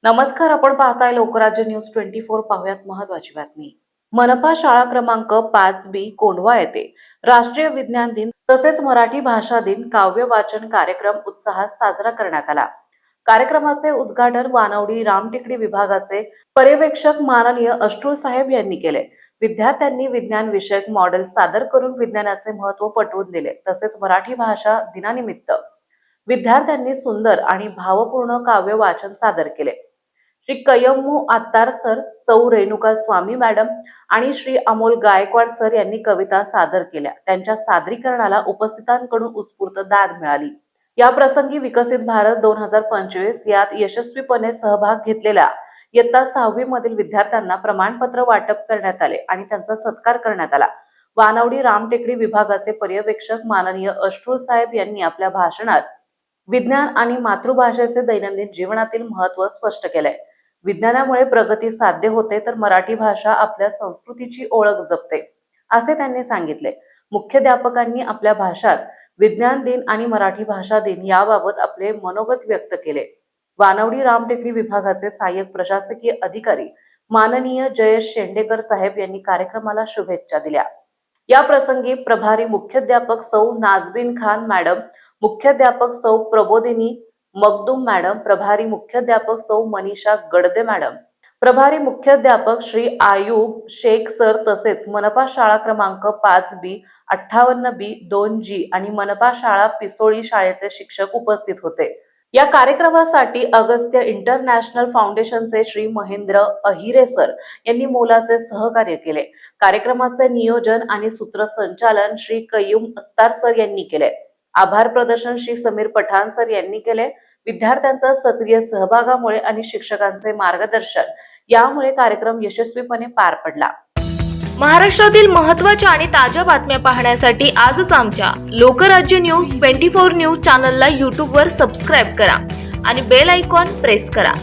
नमस्कार, आपण पाहताय लोकराज्य न्यूज 24। पाहुयात महत्त्वाची बातमी। मनपा शाळा क्रमांक 5B कोंढवा येथे राष्ट्रीय विज्ञान दिन तसेच मराठी भाषा दिन काव्य वाचन कार्यक्रम उत्साहात साजरा करण्यात आला। कार्यक्रमाचे उद्घाटन वानवडी रामटेकडी विभागाचे पर्यवेक्षक माननीय अष्टुल साहेब यांनी केले। विद्यार्थ्यांनी विज्ञान विषयक मॉडेल सादर करून विज्ञानाचे महत्त्व पटवून दिले। तसेच मराठी भाषा दिनानिमित्त विद्यार्थ्यांनी सुंदर आणि भावपूर्ण काव्य वाचन सादर केले। श्री कयम्मू आत्तार सर, सौ रेणुका स्वामी मॅडम आणि श्री अमोल गायकवाड सर यांनी कविता सादर केल्या। त्यांच्या सादरीकरणाला उपस्थितांकडून उत्स्फूर्त दाद मिळाली। या प्रसंगी विकसित भारत 2025 यात यशस्वीपणे सहभाग घेतलेल्या इयत्ता 6वी मधील विद्यार्थ्यांना प्रमाणपत्र वाटप करण्यात आले आणि त्यांचा सत्कार करण्यात आला। वानवडी रामटेकडी विभागाचे पर्यवेक्षक माननीय अष्टुल साहेब यांनी आपल्या भाषणात विज्ञान आणि मातृभाषेचे दैनंदिन जीवनातील महत्त्व स्पष्ट केले। विज्ञानामुळे प्रगती साध्य होते, तर मराठी भाषा आपल्या संस्कृतीची ओळख जपते, असे त्यांनी सांगितले। मुख्याध्यापकांनी आपल्या भाषणात विज्ञान दिन आणि मराठी भाषा दिन याबाबत आपले मनोगत व्यक्त केले। वानवडी रामटेकडी विभागाचे सहाय्यक प्रशासकीय अधिकारी माननीय जयेश शेंडेकर साहेब यांनी कार्यक्रमाला शुभेच्छा दिल्या। या प्रसंगी प्रभारी मुख्याध्यापक सौ नाजबीन खान मॅडम, मुख्याध्यापक सौ प्रबोधिनी मगदूम मॅडम, प्रभारी मुख्याध्यापक सौ मनीषा गडदे मॅडम, प्रभारी मुख्याध्यापक श्री आयुब शेख सर तसेच मनपा शाळा क्रमांक 5B, 58B, 2G आणि मनपा शाळा पिसोळी शाळेचे शिक्षक उपस्थित होते। या कार्यक्रमासाठी अगस्त्य इंटरनॅशनल फाउंडेशनचे श्री महेंद्र अहिरे सर यांनी मोलाचे सहकार्य केले। कार्यक्रमाचे नियोजन आणि सूत्रसंचालन श्री कय्यूम अत्तार सर यांनी केले। आभार प्रदर्शन श्री समीर पठाण सर यांनी केले। विद्यार्थ्यांचा सक्रिय सहभागामुळे आणि शिक्षकांचे मार्गदर्शन यामुळे कार्यक्रम यशस्वीपणे पार पडला। महाराष्ट्रातील महत्त्वाच्या आणि ताज्या बातम्या पाहण्यासाठी आजच आमच्या लोकराज्य न्यूज 24 न्यूज चॅनलला YouTube वर सबस्क्राइब करा आणि बेल आयकॉन प्रेस करा।